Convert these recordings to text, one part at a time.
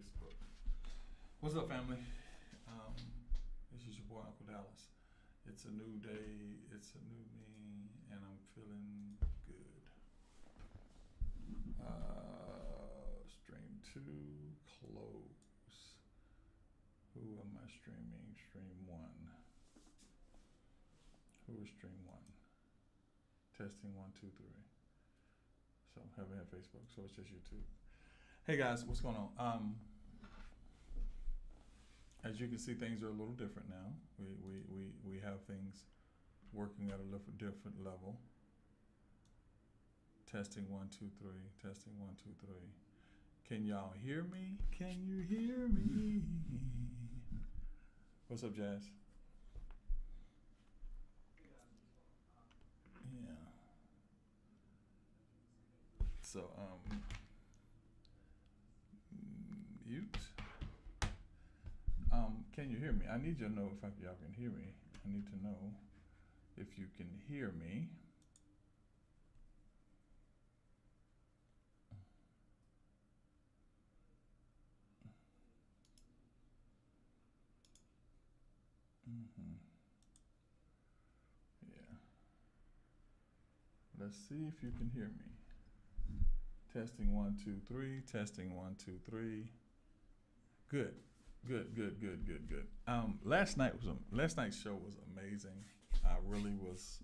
Facebook. What's up, family? This is your boy Uncle Dallas. It's a new day, it's a new me, and I'm feeling good. Stream 2, close. Who am I streaming? Stream 1. Who is stream 1? Testing 1, 2, 3. So haven't had Facebook, so it's just YouTube. Hey guys, what's going on? As you can see, things are a little different now. We have things working at a little different level. Testing 1, 2, 3. Testing 1, 2, 3. Can y'all hear me? Can you hear me? What's up, Jazz? Yeah. So, mute. Can you hear me? I need you to know if y'all can hear me. I need to know if you can hear me. Yeah. Let's see if you can hear me. Testing 1, 2, 3. Testing 1, 2, 3. Good. Last night's show was amazing. I really was.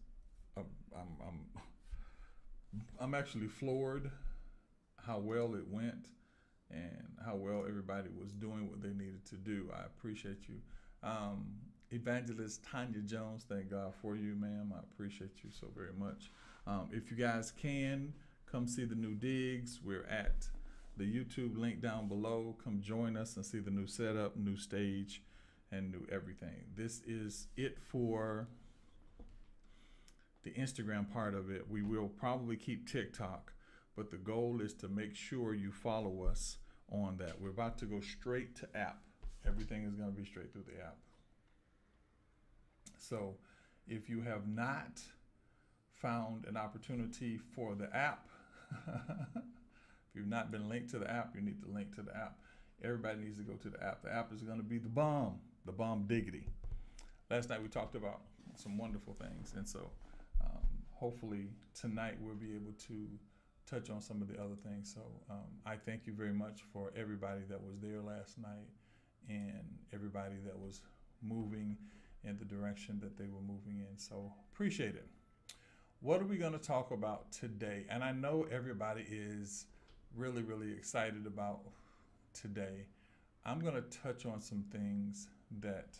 I'm actually floored how well it went and how well everybody was doing what they needed to do. I appreciate you. Evangelist Tanya Jones, thank God for you, ma'am. I appreciate you so very much. If you guys can, come see the new digs. We're at the YouTube link down below. Come join us and see the new setup, new stage, and new everything. This is it for the Instagram part of it. We will probably keep TikTok, but the goal is to make sure you follow us on that. We're about to go straight to app. Everything is going to be straight through the app. So if you have not found an opportunity for the app, if you've not been linked to the app, you need to link to the app. Everybody needs to go to the app. The app is going to be the bomb diggity. Last night we talked about some wonderful things, and so hopefully tonight we'll be able to touch on some of the other things. So I thank you very much for everybody that was there last night and everybody that was moving in the direction that they were moving in. So appreciate it. What are we going to talk about today? And I know everybody is really, really excited about today. I'm going to touch on some things that,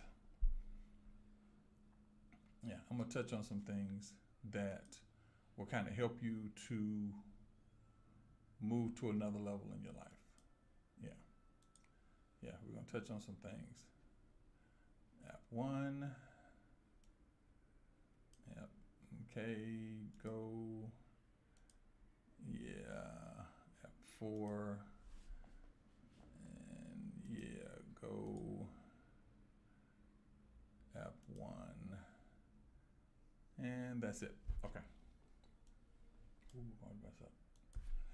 will kind of help you to move to another level in your life. Yeah, we're going to touch on some things. App 1. Yep. Okay, go. Yeah, app 4. And yeah, go. App 1. And that's it. Okay. Ooh, I'll mess up.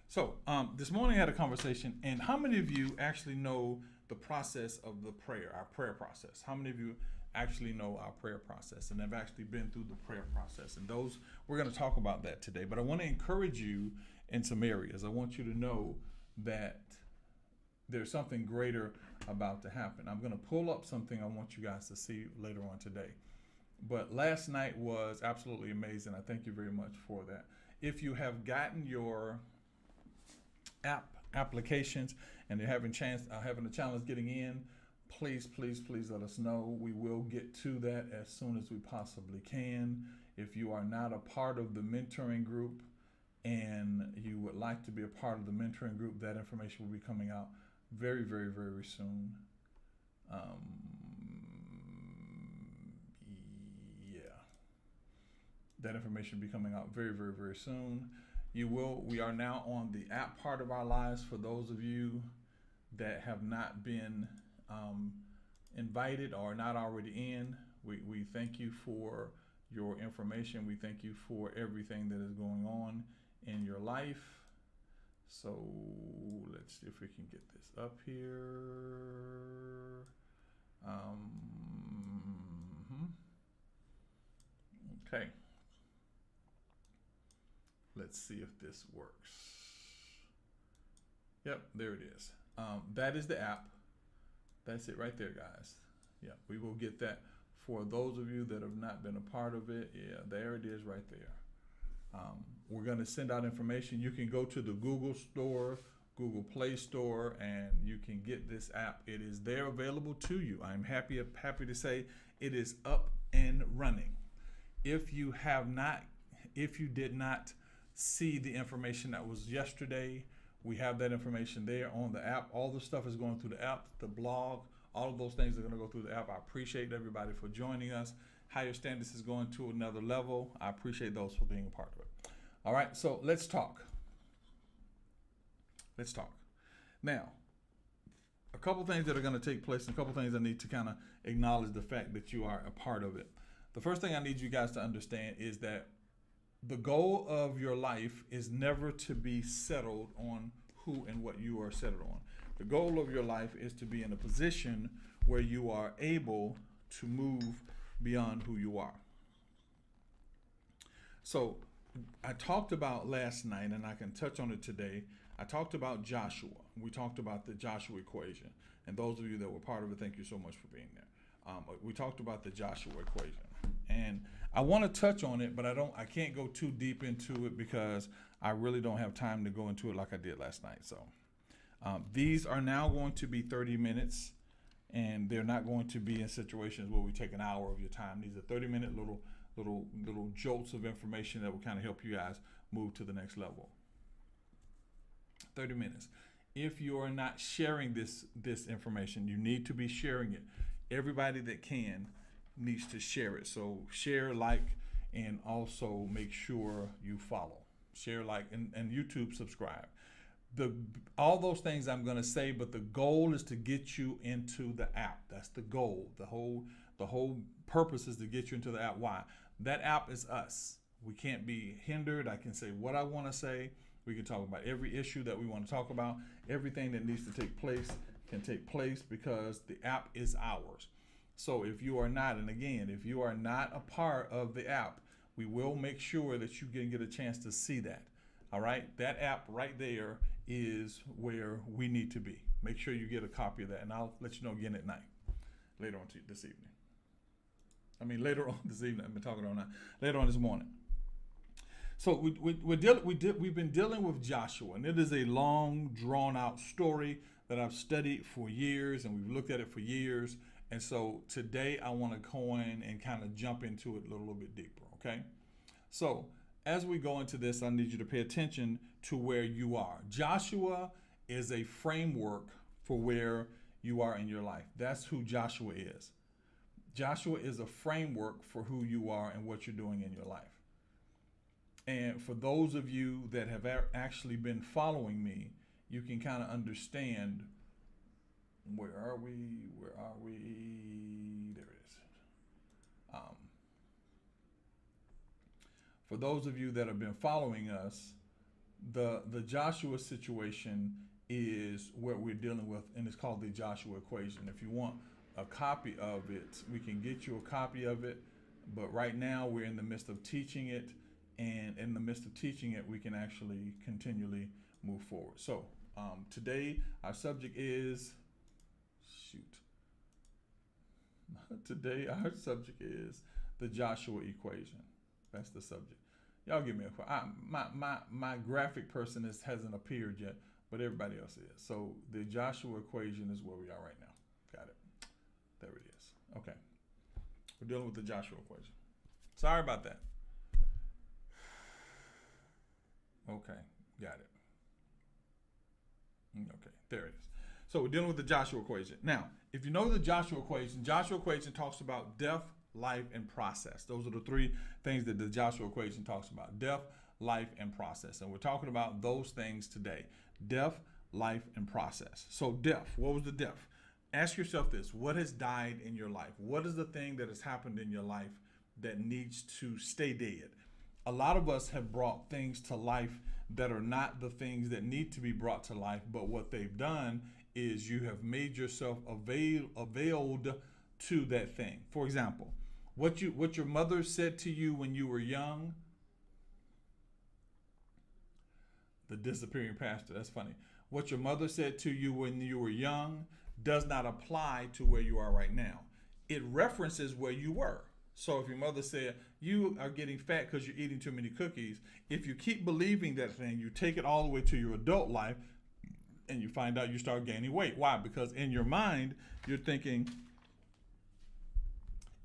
So this morning I had a conversation, and how many of you actually know the process of the prayer, our prayer process? How many of you actually know our prayer process and have actually been through the prayer process? And those, we're going to talk about that today. But I want to encourage you in some areas. I want you to know that there's something greater about to happen. I'm going to pull up something I want you guys to see later on today. But last night was absolutely amazing. I thank you very much for that. If you have gotten your applications and you're having a challenge getting in, please let us know. We will get to that as soon as we possibly can. If you are not a part of the mentoring group and you would like to be a part of the mentoring group, that information will be coming out very, very, very soon. That information will be coming out very, very, very soon. We are now on the app part of our lives. For those of you that have not been invited or not already in, we thank you for your information. We thank you for everything that is going on in your life. So let's Let's see if we can get this up here. Okay. Let's see if this works. Yep, there it is. That is the app. That's it right there, guys. Yeah, we will get that for those of you that have not been a part of it. Yeah, there it is right there. We're going to send out information. You can go to the Google Store, Google Play Store, and you can get this app. It is there available to you. I'm happy to say it is up and running. If you did not see the information that was yesterday, we have that information there on the app. All the stuff is going through the app, the blog, all of those things are going to go through the app. I appreciate everybody for joining us. Higher Standards is going to another level. I appreciate those for being a part of it. All right, so let's talk. Now, a couple things that are going to take place and a couple things I need to kind of acknowledge the fact that you are a part of it. The first thing I need you guys to understand is that the goal of your life is never to be settled on who and what you are settled on. The goal of your life is to be in a position where you are able to move beyond who you are. So I talked about last night, and I can touch on it today. I talked about Joshua. We talked about the Joshua equation. And those of you that were part of it, thank you so much for being there. We talked about the Joshua equation. And I want to touch on it, but I can't go too deep into it because I really don't have time to go into it like I did last night. So these are now going to be 30 minutes, and they're not going to be in situations where we take an hour of your time. These are 30-minute little jolts of information that will kind of help you guys move to the next level. 30 minutes. If you are not sharing this information, you need to be sharing it. Everybody that can needs to share it. So share, like, and also make sure you follow. Share, like, and YouTube subscribe. All those things I'm going to say, but the goal is to get you into the app. That's the goal. The whole purpose is to get you into the app. Why? That app is us. We can't be hindered. I can say what I want to say. We can talk about every issue that we want to talk about. Everything that needs to take place can take place because the app is ours. So if you are not, and again, if you are not a part of the app, we will make sure that you can get a chance to see that. All right? That app right there is where we need to be. Make sure you get a copy of that, and I'll let you know again at night, later on this evening. Later on this evening. I've been talking all night. Later on this morning. So we've been dealing with Joshua, and it is a long, drawn-out story that I've studied for years, and we've looked at it for years. And so today I want to go in and kind of jump into it a little bit deeper, okay? So as we go into this, I need you to pay attention to where you are. Joshua is a framework for where you are in your life. That's who Joshua is. Joshua is a framework for who you are and what you're doing in your life. And for those of you that have actually been following me, you can kind of understand, where are we? There it is. For those of you that have been following us, the Joshua situation is what we're dealing with, and it's called the Joshua equation. If you want a copy of it, we can get you a copy of it, but right now we're in the midst of teaching it, and in the midst of teaching it, we can actually continually move forward. So today our subject is, today our subject is the Joshua equation. That's the subject. Y'all give me a call. My graphic person hasn't appeared yet, but everybody else is. So the Joshua equation is where we are right now. Got it. There it is. Okay. We're dealing with the Joshua equation. Sorry about that. Okay. Got it. Okay. There it is. So we're dealing with the Joshua equation. Now, if you know the Joshua equation talks about death, life, and process. Those are the three things that the Joshua equation talks about: death, life, and process. And we're talking about those things today: death, life, and process. So death, what was the death? Ask yourself this: what has died in your life? What is the thing that has happened in your life that needs to stay dead? a lot of us have brought things to life that are not the things that need to be brought to life, but what they've done is you have made yourself availed to that thing. For example, what your mother said to you when you were young. The disappearing pastor, that's funny. What your mother said to you when you were young does not apply to where you are right now. It references where you were. So if your mother said, you are getting fat because you're eating too many cookies, if you keep believing that thing, you take it all the way to your adult life and you find out you start gaining weight. Why? Because in your mind, you're thinking,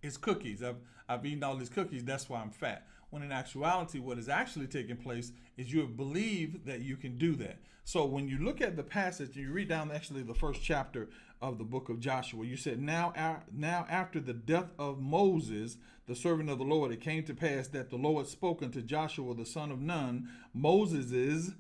it's cookies. I've eaten all these cookies, that's why I'm fat. When in actuality, what is actually taking place is you have believed that you can do that. So when you look at the passage, and you read down actually the first chapter of the book of Joshua, you said, now after the death of Moses, the servant of the Lord, it came to pass that the Lord spoke unto Joshua, the son of Nun, Moses'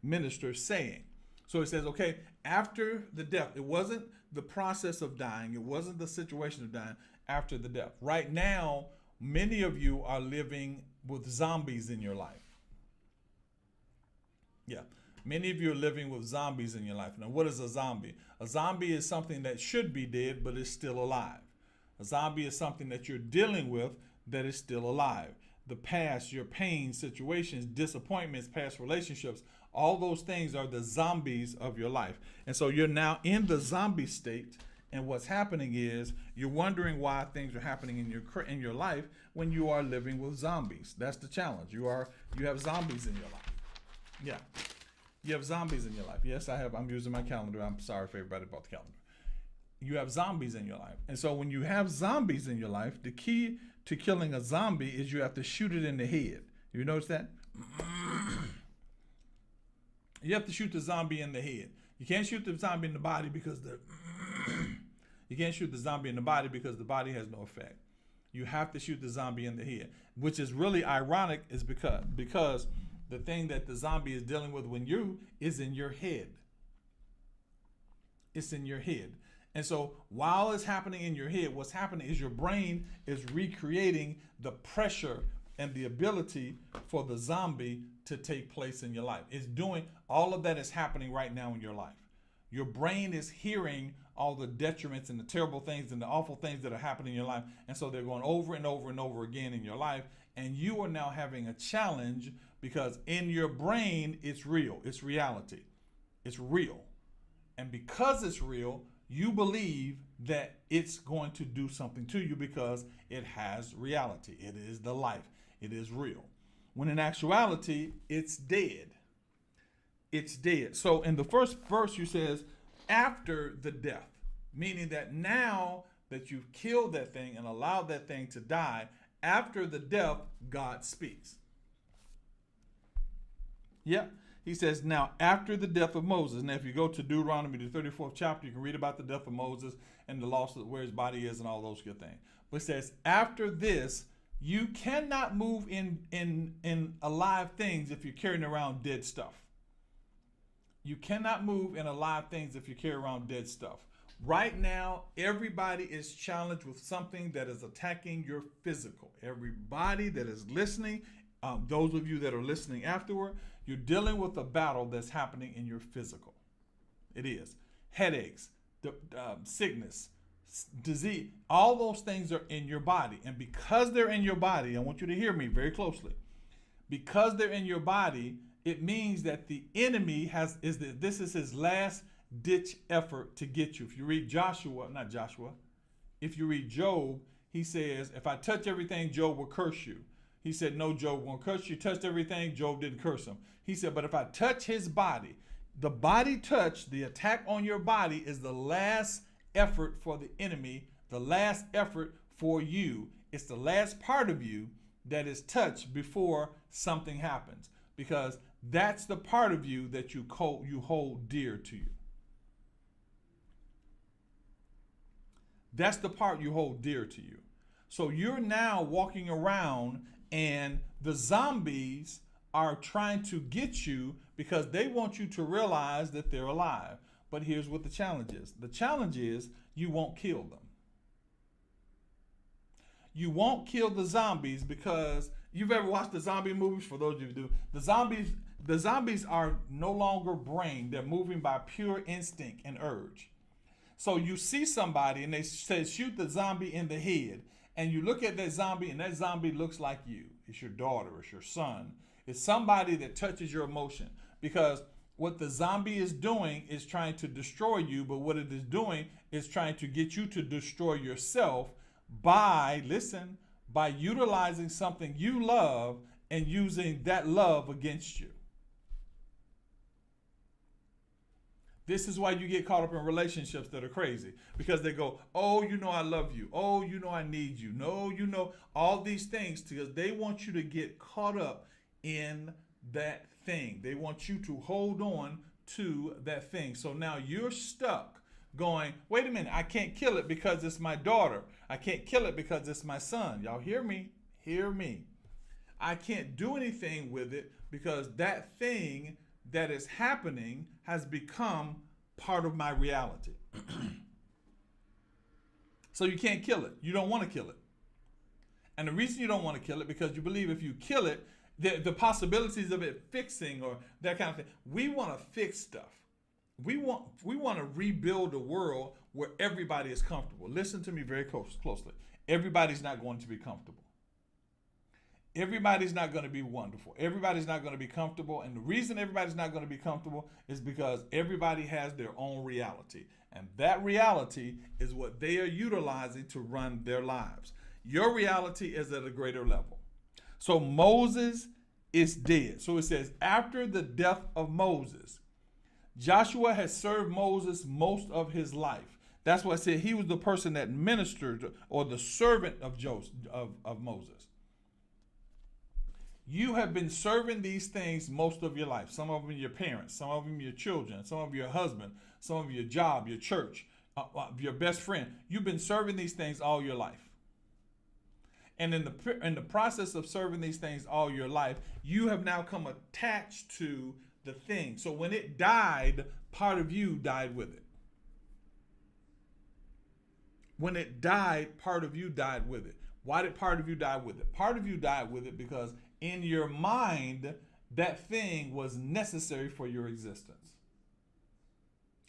minister, saying. So it says, okay, after the death, it wasn't the process of dying. It wasn't the situation of dying after the death. Right now, many of you are living with zombies in your life. Yeah. Many of you are living with zombies in your life. Now, what is a zombie? A zombie is something that should be dead, but is still alive. A zombie is something that you're dealing with that is still alive. The past, your pain, situations, disappointments, past relationships, all those things are the zombies of your life. And so you're now in the zombie state. And what's happening is you're wondering why things are happening in your life when you are living with zombies. That's the challenge. You have zombies in your life. Yeah. You have zombies in your life. Yes, I have. I'm using my calendar. I'm sorry for everybody about the calendar. You have zombies in your life. And so when you have zombies in your life, the key to killing a zombie is you have to shoot it in the head. You notice that? You have to shoot the zombie in the head. You can't shoot the zombie in the body because you can't shoot the zombie in the body because the body has no effect. You have to shoot the zombie in the head, which is really ironic, is because the thing that the zombie is dealing with when you is in your head. It's in your head. And so while it's happening in your head, what's happening is your brain is recreating the pressure and the ability for the zombie to take place in your life. It's doing all of that is happening right now in your life. Your brain is hearing all the detriments and the terrible things and the awful things that are happening in your life. And so they're going over and over and over again in your life. And you are now having a challenge because in your brain, it's real. It's reality. It's real. And because it's real, you believe that it's going to do something to you because it has reality. It is the life. It is real. When in actuality, it's dead. It's dead. So in the first verse, you says, after the death, meaning that now that you've killed that thing and allowed that thing to die, after the death, God speaks. Yep. He says, now after the death of Moses. Now, if you go to Deuteronomy, the 34th chapter, you can read about the death of Moses and the loss of where his body is and all those good things. But it says, after this, you cannot move in alive things if you're carrying around dead stuff. You cannot move in alive things if you carry around dead stuff. Right now, everybody is challenged with something that is attacking your physical. Everybody that is listening, those of you that are listening afterward, you're dealing with a battle that's happening in your physical. It is. Headaches, sickness, disease, all those things are in your body. And because they're in your body, I want you to hear me very closely. Because they're in your body, it means that the enemy this is his last ditch effort to get you. If you read if you read Job, he says, if I touch everything, Job will curse you. He said, no, Job won't curse you. Touched everything, Job didn't curse him. He said, but if I touch his body, the body touch, the attack on your body is the last effort for the enemy, the last effort for you. It's the last part of you that is touched before something happens, because that's the part of you that you hold dear to you. That's the part you hold dear to you. So you're now walking around and the zombies are trying to get you because they want you to realize that they're alive. But here's what the challenge is. The challenge is you won't kill them. You won't kill the zombies because You've ever watched the zombie movies? For those of you who do, the zombies are no longer brain. They're moving by pure instinct and urge. So you see somebody and they say shoot the zombie in the head, and you look at that zombie and that zombie looks like you. It's your daughter, it's your son. It's somebody that touches your emotion, because what the zombie is doing is trying to destroy you, but what it is doing is trying to get you to destroy yourself by, listen, by utilizing something you love and using that love against you. This is why you get caught up in relationships that are crazy, because they go, oh, you know I love you. Oh, you know I need you. No, you know, all these things, because they want you to get caught up in that thing. They want you to hold on to that thing. So now you're stuck going, wait a minute, I can't kill it because it's my daughter. I can't kill it because it's my son. Y'all hear me? Hear me. I can't do anything with it because that thing that is happening has become part of my reality. So you can't kill it. You don't want to kill it. And the reason you don't want to kill it, because you believe if you kill it, the possibilities of it fixing or that kind of thing. We want to fix stuff. We want to rebuild a world where everybody is comfortable. Listen to me very closely. Everybody's not going to be comfortable. Everybody's not going to be wonderful. Everybody's not going to be comfortable. And the reason everybody's not going to be comfortable is because everybody has their own reality. And that reality is what they are utilizing to run their lives. Your reality is at a greater level. So Moses is dead. So it says, after the death of Moses, Joshua has served Moses most of his life. That's why I said he was the person that ministered, or the servant of Moses. You have been serving these things most of your life. Some of them your parents, some of them your children, some of your husband, some of your job, your church, your best friend. You've been serving these things all your life. And in the process of serving these things all your life, you have now come attached to the thing. So when it died, part of you died with it. When it died, part of you died with it. Why did part of you die with it? Part of you died with it because in your mind, that thing was necessary for your existence.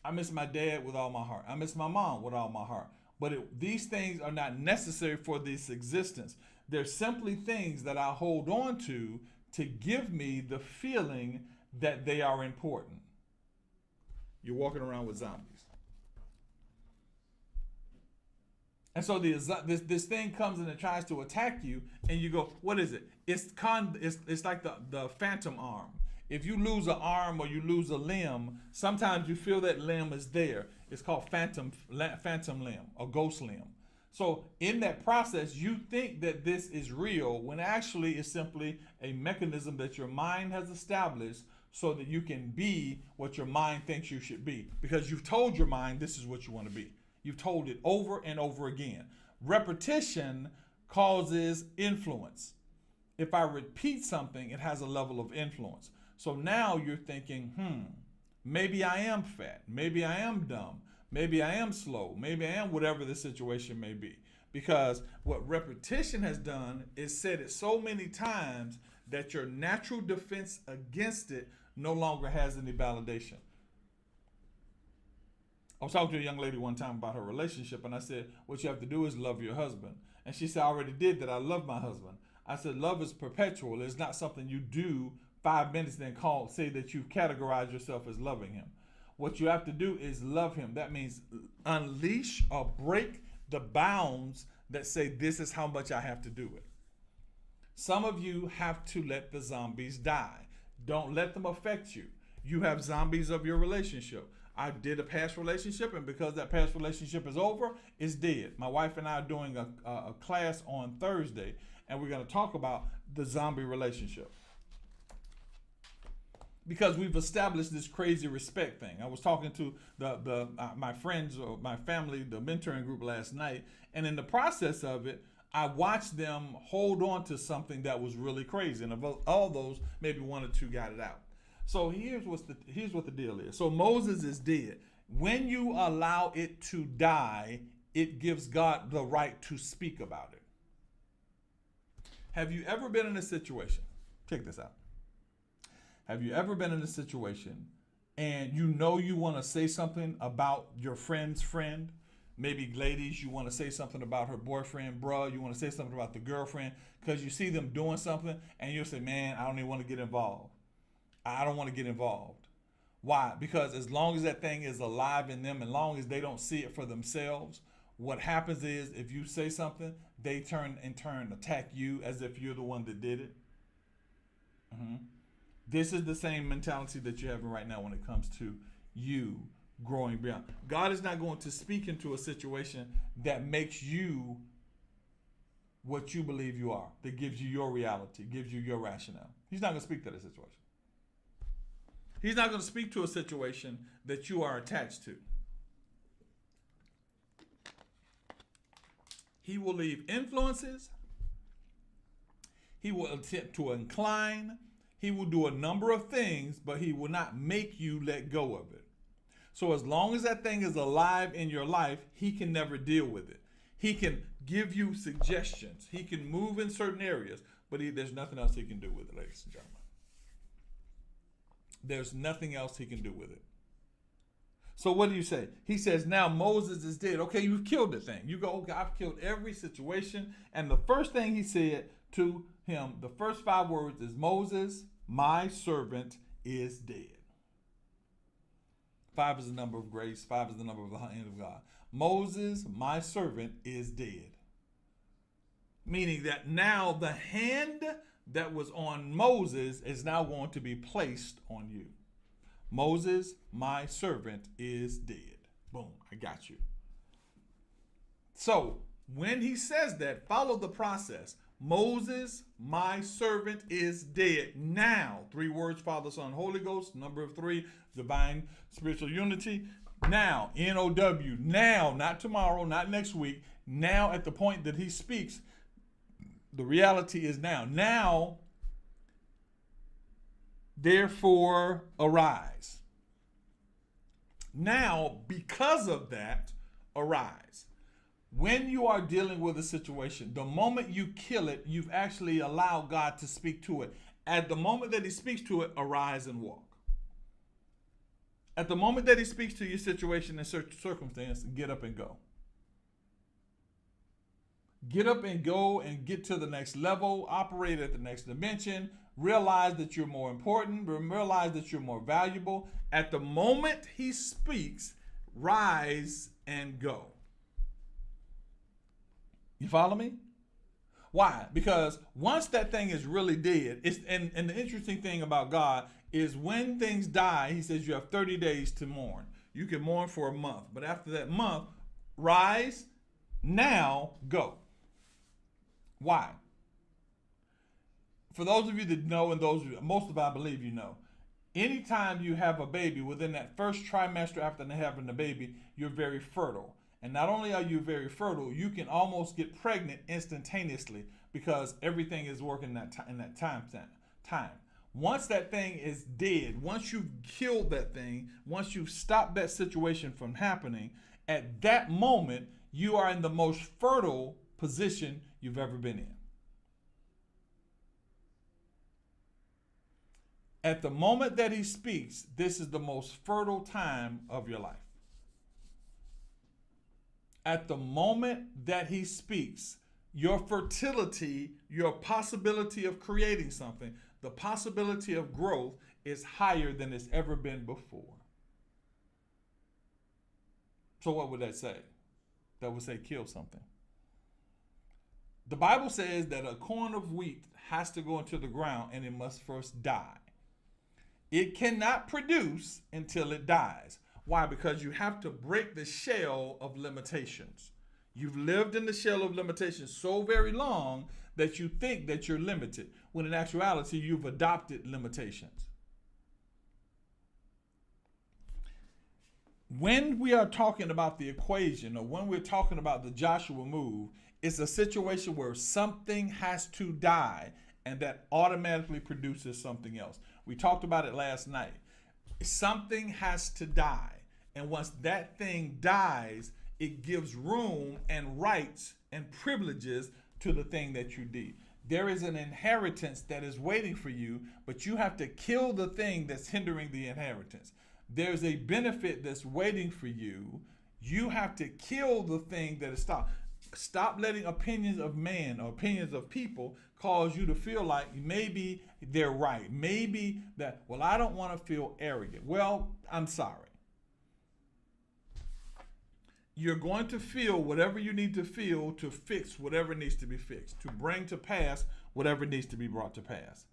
I miss my dad with all my heart. I miss my mom with all my heart. But these things are not necessary for this existence. They're simply things that I hold on to give me the feeling that they are important. You're walking around with zombies. And so this thing comes and it tries to attack you, and you go, what is it? It's like the phantom arm. If you lose an arm or you lose a limb, sometimes you feel that limb is there. It's called phantom limb or ghost limb. So in that process, you think that this is real when actually it's simply a mechanism that your mind has established so that you can be what your mind thinks you should be. Because you've told your mind this is what you want to be. You've told it over and over again. Repetition causes influence. If I repeat something, it has a level of influence. So now you're thinking, maybe I am fat. Maybe I am dumb. Maybe I am slow. Maybe I am whatever the situation may be. Because what repetition has done is said it so many times that your natural defense against it no longer has any validation. I was talking to a young lady one time about her relationship, and I said, what you have to do is love your husband. And she said, I already did that. I love my husband. I said, love is perpetual. It's not something you do 5 minutes then say that you've categorized yourself as loving him. What you have to do is love him. That means unleash or break the bounds that say this is how much I have to do it. Some of you have to let the zombies die. Don't let them affect you. You have zombies of your relationship. I did a past relationship, and because that past relationship is over, it's dead. My wife and I are doing a class on Thursday, and we're going to talk about the zombie relationship. Because we've established this crazy respect thing. I was talking to my friends or my family, the mentoring group last night, and in the process of it, I watched them hold on to something that was really crazy. And of all those, maybe 1 or 2 got it out. So here's what the deal is. So Moses is dead. When you allow it to die, it gives God the right to speak about it. Have you ever been in a situation? Check this out. Have you ever been in a situation and you know you want to say something about your friend's friend? Maybe ladies, you want to say something about her boyfriend, bruh. You want to say something about the girlfriend because you see them doing something and you'll say, man, I don't even want to get involved. I don't want to get involved. Why? Because as long as that thing is alive in them, as long as they don't see it for themselves, what happens is if you say something, they turn in turn attack you as if you're the one that did it. This is the same mentality that you're having right now when it comes to you growing beyond. God is not going to speak into a situation that makes you what you believe you are, that gives you your reality, gives you your rationale. He's not going to speak to that situation. He's not going to speak to a situation that you are attached to. He will leave influences. He will attempt to incline. He will do a number of things, but he will not make you let go of it. So as long as that thing is alive in your life, he can never deal with it. He can give you suggestions. He can move in certain areas, but there's nothing else he can do with it, ladies and gentlemen. There's nothing else he can do with it. So what do you say? He says, now Moses is dead. Okay, you've killed the thing. You go, okay, I've killed every situation. And the first thing he said to him, the first 5 words is, Moses, my servant, is dead. 5 is the number of grace. 5 is the number of the hand of God. Moses, my servant, is dead. Meaning that now the hand that was on Moses is now going to be placed on you. Moses, my servant, is dead. Boom, I got you. So when he says that, follow the process. Moses, my servant, is dead. Now, 3 words, Father, Son, Holy Ghost, number of 3, divine spiritual unity. Now, N-O-W, now, not tomorrow, not next week. Now, at the point that he speaks, the reality is now. Now, therefore, arise. Now, because of that, arise. When you are dealing with a situation, the moment you kill it, you've actually allowed God to speak to it. At the moment that he speaks to it, arise and walk. At the moment that he speaks to your situation and circumstance, get up and go. Get up and go and get to the next level, operate at the next dimension, realize that you're more important, realize that you're more valuable. At the moment he speaks, rise and go. You follow me? Why? Because once that thing is really dead, and the interesting thing about God is when things die, he says you have 30 days to mourn. You can mourn for a month, but after that month, rise, now go. Why? For those of you that know, and most of I believe you know, anytime you have a baby, within that first trimester after having the baby, you're very fertile. And not only are you very fertile, you can almost get pregnant instantaneously because everything is working in that time. Once that thing is dead, once you've killed that thing, once you've stopped that situation from happening, at that moment, you are in the most fertile position you've ever been in. At the moment that he speaks, this is the most fertile time of your life. At the moment that he speaks, your fertility, your possibility of creating something, the possibility of growth is higher than it's ever been before. So what would that say? That would say kill something. The Bible says that a corn of wheat has to go into the ground and it must first die. It cannot produce until it dies. Why? Because you have to break the shell of limitations. You've lived in the shell of limitations so very long that you think that you're limited, when in actuality, you've adopted limitations. When we are talking about the equation, or when we're talking about the Joshua move, it's a situation where something has to die, and that automatically produces something else. We talked about it last night. Something has to die. And once that thing dies, it gives room and rights and privileges to the thing that you There is an inheritance that is waiting for you, but you have to kill the thing that's hindering the inheritance. There's a benefit that's waiting for you. You have to kill the thing that is stopped. Stop letting opinions of man or opinions of people cause you to feel like maybe they're right. Maybe that, well, I don't want to feel arrogant. Well, I'm sorry. You're going to feel whatever you need to feel to fix whatever needs to be fixed, to bring to pass whatever needs to be brought to pass.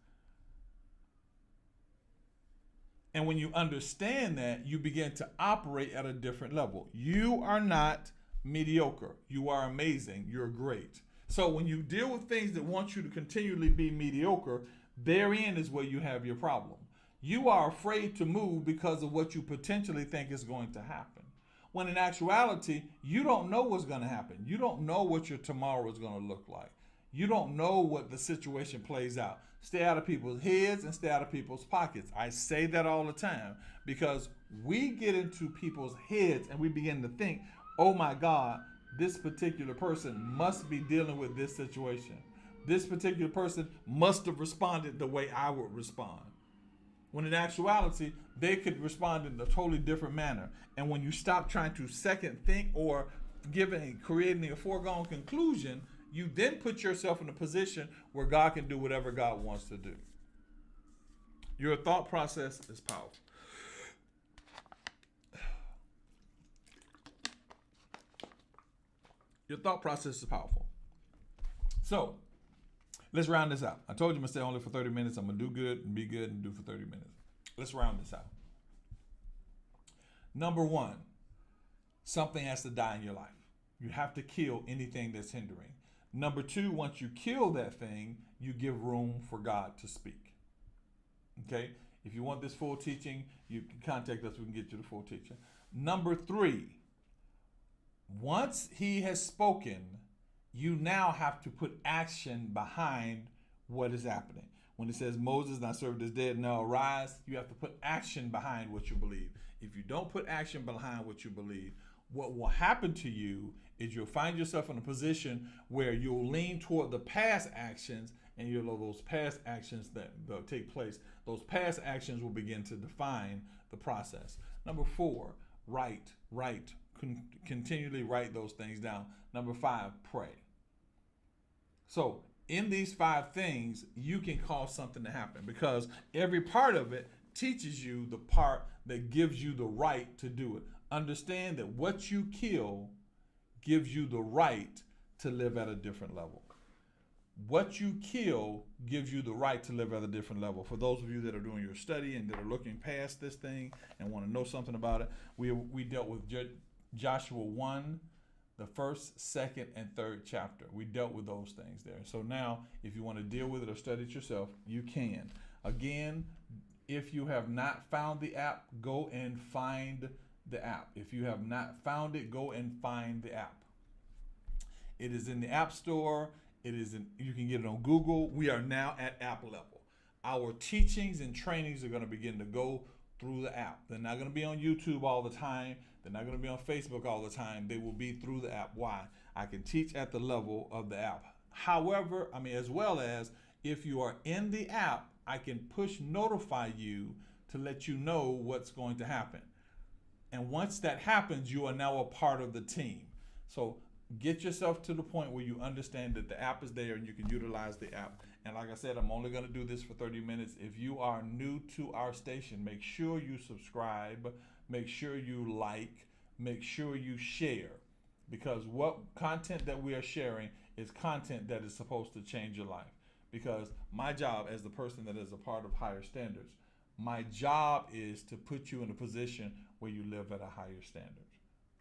And when you understand that, you begin to operate at a different level. You are not mediocre. You are amazing. You're great. So when you deal with things that want you to continually be mediocre, therein is where you have your problem. You are afraid to move because of what you potentially think is going to happen. When in actuality, you don't know what's going to happen. You don't know what your tomorrow is going to look like. You don't know what the situation plays out. Stay out of people's heads and stay out of people's pockets. I say that all the time because we get into people's heads and we begin to think, oh my God, this particular person must be dealing with this situation. This particular person must have responded the way I would respond. When in actuality, they could respond in a totally different manner. And when you stop trying to second think or creating a foregone conclusion, you then put yourself in a position where God can do whatever God wants to do. Your thought process is powerful. Your thought process is powerful. So, let's round this out. I told you I'm going to stay only for 30 minutes. I'm going to do good and be good and do for 30 minutes. Let's round this out. Number one, something has to die in your life. You have to kill anything that's hindering. Number two, once you kill that thing, you give room for God to speak. Okay? If you want this full teaching, you can contact us. We can get you the full teaching. Number three, once he has spoken, you now have to put action behind what is happening. When it says Moses, thy servant is dead, now arise, you have to put action behind what you believe. If you don't put action behind what you believe, what will happen to you is you'll find yourself in a position where you'll lean toward the past actions, and you'll know those past actions that take place. Those past actions will begin to define the process. Number four, write. Continually write those things down. Number five, pray. So in these five things, you can cause something to happen because every part of it teaches you the part that gives you the right to do it. Understand that what you kill gives you the right to live at a different level. What you kill gives you the right to live at a different level. For those of you that are doing your study and that are looking past this thing and want to know something about it, we dealt with Joshua 1, the first, second, and third chapter. We dealt with those things there. So now, if you want to deal with it or study it yourself, you can. Again, if you have not found the app, go and find the app. If you have not found it, go and find the app. It is in the App Store. You can get it on Google. We are now at app level. Our teachings and trainings are going to begin to go through the app. They're not going to be on YouTube all the time. They're not going to be on Facebook all the time. They will be through the app. Why? I can teach at the level of the app. However, as well as if you are in the app, I can push notify you to let you know what's going to happen. And once that happens, you are now a part of the team. So get yourself to the point where you understand that the app is there and you can utilize the app. And like I said, I'm only going to do this for 30 minutes. If you are new to our station, make sure you subscribe, make sure you like, make sure you share. Because what content that we are sharing is content that is supposed to change your life. Because my job as the person that is a part of Higher Standards, my job is to put you in a position where you live at a higher standard.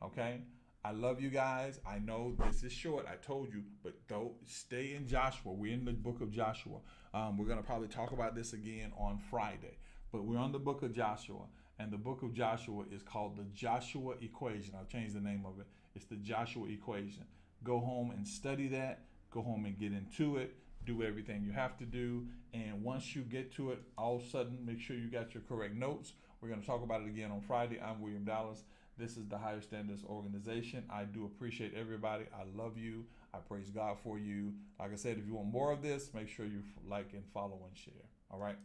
Okay? I love you guys. I know this is short. I told you, but don't stay in Joshua. We're in the book of Joshua. We're going to probably talk about this again on Friday, but we're on the book of Joshua, and the book of Joshua is called the Joshua Equation. I've changed the name of it. It's the Joshua Equation. Go home and study that. Go home and get into it. Do everything you have to do. And once you get to it, all of a sudden, make sure you got your correct notes. We're going to talk about it again on Friday. I'm William Dallas. This is the Higher Standards Organization. I do appreciate everybody. I love you. I praise God for you. Like I said, if you want more of this, make sure you like and follow and share. All right.